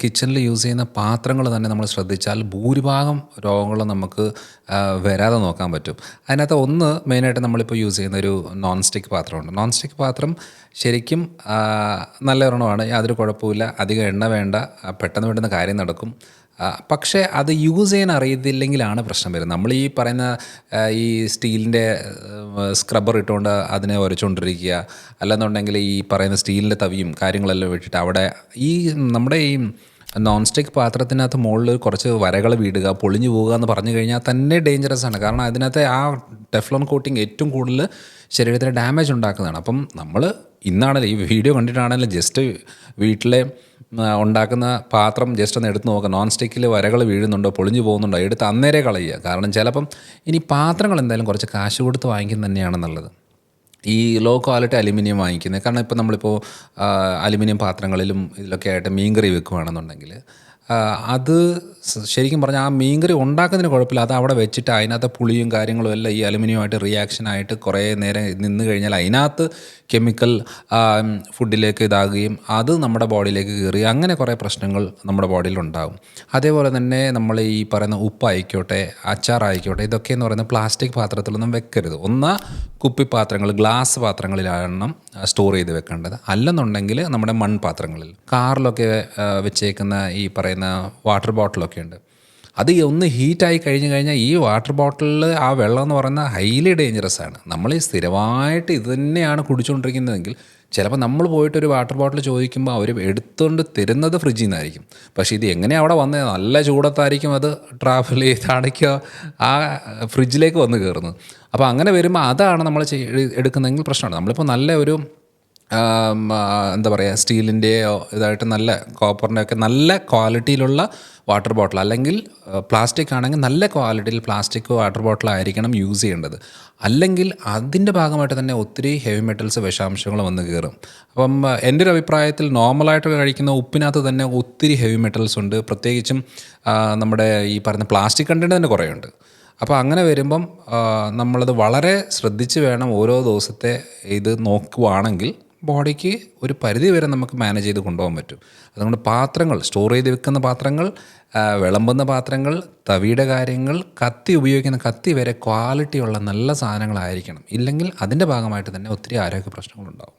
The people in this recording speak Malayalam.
കിച്ചണിൽ യൂസ് ചെയ്യുന്ന പാത്രങ്ങൾ തന്നെ നമ്മൾ ശ്രദ്ധിച്ചാൽ ഭൂരിഭാഗം രോഗങ്ങളും നമുക്ക് വരാതെ നോക്കാൻ പറ്റും. അതിനകത്ത് ഒന്ന് മെയിനായിട്ട് നമ്മളിപ്പോൾ യൂസ് ചെയ്യുന്ന ഒരു നോൺ സ്റ്റിക്ക് പാത്രമുണ്ട്. നോൺ സ്റ്റിക്ക് പാത്രം ശരിക്കും നല്ല ഒരെണ്ണമാണ്, യാതൊരു കുഴപ്പമില്ല, അധികം എണ്ണ വേണ്ട, പെട്ടെന്ന് പെട്ടെന്ന് കാര്യം നടക്കും. പക്ഷേ അത് യൂസ് ചെയ്യാൻ അറിയത്തില്ലെങ്കിലാണ് പ്രശ്നം വരുന്നത്. നമ്മൾ ഈ പറയുന്ന ഈ സ്റ്റീലിൻ്റെ സ്ക്രബ്ബർ ഇട്ടുകൊണ്ട് അതിനെ ഉരച്ചുകൊണ്ടിരിക്കുക, അല്ലെന്നുണ്ടെങ്കിൽ ഈ പറയുന്ന സ്റ്റീലിൻ്റെ തവിയും കാര്യങ്ങളെല്ലാം ഇട്ടിട്ട് അവിടെ ഈ നമ്മുടെ ഈ നോൺ സ്റ്റിക്ക് പാത്രത്തിനകത്ത് മുകളിൽ കുറച്ച് വരകൾ വീടുക, പൊളിഞ്ഞു പോവുക എന്ന് പറഞ്ഞു കഴിഞ്ഞാൽ തന്നെ ഡേഞ്ചറസ് ആണ്. കാരണം അതിനകത്ത് ആ ടെഫ്ലോൺ കോട്ടിങ് ഏറ്റവും കൂടുതൽ ശരീരത്തിന് ഡാമേജ് ഉണ്ടാക്കുന്നതാണ്. അപ്പം നമ്മൾ ഇന്നാണല്ലോ ഈ വീഡിയോ കണ്ടിട്ടാണെങ്കിലും ജസ്റ്റ് വീട്ടിലെ ഉണ്ടാക്കുന്ന പാത്രം ജസ്റ്റ് ഒന്ന് എടുത്ത് നോക്കുക, നോൺ സ്റ്റിക്കിൽ വരകൾ വീഴുന്നുണ്ടോ, പൊളിഞ്ഞു പോകുന്നുണ്ടോ, എടുത്ത് അന്നേരെ കളയുക. കാരണം ചിലപ്പം ഇനി പാത്രങ്ങൾ എന്തായാലും കുറച്ച് കാശ് കൊടുത്ത് വാങ്ങിക്കുന്നത് തന്നെയാണ് നല്ലത്, ഈ ലോ ക്വാളിറ്റി അലുമിനിയം വാങ്ങിക്കുന്നത്. കാരണം ഇപ്പോൾ നമ്മളിപ്പോൾ അലുമിനിയം പാത്രങ്ങളിലും ഇതിലൊക്കെ ആയിട്ട് മീൻകറി വെക്കുകയാണെന്നുണ്ടെങ്കിൽ അത് ശരിക്കും പറഞ്ഞാൽ ആ മീൻകറി ഉണ്ടാക്കുന്നതിന് കുഴപ്പമില്ല, അത് അവിടെ വെച്ചിട്ട് അതിനകത്ത് പുളിയും കാര്യങ്ങളും എല്ലാം ഈ അലുമിനിയമായിട്ട് റിയാക്ഷനായിട്ട് കുറേ നേരം നിന്ന് കഴിഞ്ഞാൽ അതിനകത്ത് കെമിക്കൽ ഫുഡിലേക്ക് ഇതാകുകയും അത് നമ്മുടെ ബോഡിയിലേക്ക് കയറി അങ്ങനെ കുറേ പ്രശ്നങ്ങൾ നമ്മുടെ ബോഡിയിലുണ്ടാകും. അതേപോലെ തന്നെ നമ്മൾ ഈ പറയുന്ന ഉപ്പായിക്കോട്ടെ, അച്ചാറായിക്കോട്ടെ, ഇതൊക്കെ എന്ന് പറയുന്ന പ്ലാസ്റ്റിക് പാത്രത്തിലൊന്നും വെക്കരുത്. ഒന്ന് കുപ്പിപ്പാത്രങ്ങൾ, ഗ്ലാസ് പാത്രങ്ങളിലാണ് സ്റ്റോർ ചെയ്ത് വെക്കേണ്ടത്. അല്ലെന്നുണ്ടെങ്കിൽ നമ്മുടെ മൺപാത്രങ്ങളിൽ, കാറിലൊക്കെ വെച്ചേക്കുന്ന ഈ പറയുന്ന വാട്ടർ ബോട്ടിലൊക്കെ ഉണ്ട്. അത് ഒന്ന് ഹീറ്റായി കഴിഞ്ഞ് കഴിഞ്ഞാൽ ഈ വാട്ടർ ബോട്ടിലിൽ ആ വെള്ളം എന്ന് പറയുന്നത് ഹൈലി ഡേഞ്ചറസ് ആണ്. നമ്മൾ ഈ സ്ഥിരമായിട്ട് ഇത് തന്നെയാണ് കുടിച്ചുകൊണ്ടിരിക്കുന്നതെങ്കിൽ ചിലപ്പോൾ നമ്മൾ പോയിട്ടൊരു വാട്ടർ ബോട്ടിൽ ചോദിക്കുമ്പോൾ അവർ എടുത്തുകൊണ്ട് തരുന്നത് ഫ്രിഡ്ജിൽ നിന്നായിരിക്കും. പക്ഷേ ഇത് എങ്ങനെയാണ് അവിടെ വന്നത്, നല്ല ചൂടത്തായിരിക്കും അത് ട്രാവൽ ചെയ്ത് അടയ്ക്കുക ആ ഫ്രിഡ്ജിലേക്ക് വന്ന് കയറുന്നത്. അപ്പോൾ അങ്ങനെ വരുമ്പോൾ അതാണ് നമ്മൾ എടുക്കുന്നതെങ്കിൽ പ്രശ്നമാണ്. നമ്മളിപ്പോൾ നല്ല ഒരു എന്താ പറയുക, സ്റ്റീലിൻ്റെയോ ഇതായിട്ട് നല്ല കോപ്പറിൻ്റെ ഒക്കെ നല്ല ക്വാളിറ്റിയിലുള്ള വാട്ടർ ബോട്ടിൽ, അല്ലെങ്കിൽ പ്ലാസ്റ്റിക് ആണെങ്കിൽ നല്ല ക്വാളിറ്റിയിൽ പ്ലാസ്റ്റിക് വാട്ടർ ബോട്ടിലായിരിക്കണം യൂസ് ചെയ്യേണ്ടത്. അല്ലെങ്കിൽ അതിൻ്റെ ഭാഗമായിട്ട് തന്നെ ഒത്തിരി ഹെവി മെറ്റൽസ്, വിഷാംശങ്ങൾ വന്ന് കയറും. അപ്പം എൻ്റെ ഒരു അഭിപ്രായത്തിൽ നോർമലായിട്ട് കഴിക്കുന്ന ഉപ്പിനകത്ത് തന്നെ ഒത്തിരി ഹെവി മെറ്റൽസ് ഉണ്ട്. പ്രത്യേകിച്ചും നമ്മുടെ ഈ പറയുന്ന പ്ലാസ്റ്റിക് കണ്ടന്റ് തന്നെ കുറേ ഉണ്ട്. അപ്പോൾ അങ്ങനെ വരുമ്പം നമ്മളത് വളരെ ശ്രദ്ധിച്ച് വേണം ഓരോ ദിവസത്തെ ഇത് നോക്കുവാണെങ്കിൽ ബോഡിക്ക് ഒരു പരിധി വരെ നമുക്ക് മാനേജ് ചെയ്ത് കൊണ്ടുപോകാൻ പറ്റും. അതുകൊണ്ട് പാത്രങ്ങൾ, സ്റ്റോർ ചെയ്ത് വെക്കുന്ന പാത്രങ്ങൾ, വിളമ്പുന്ന പാത്രങ്ങൾ, തവിയുടെ കാര്യങ്ങൾ, കത്തി ഉപയോഗിക്കുന്ന കത്തി വരെ ക്വാളിറ്റിയുള്ള നല്ല സാധനങ്ങളായിരിക്കണം. ഇല്ലെങ്കിൽ അതിൻ്റെ ഭാഗമായിട്ട് തന്നെ ഒത്തിരി ആരോഗ്യ പ്രശ്നങ്ങളുണ്ടാകും.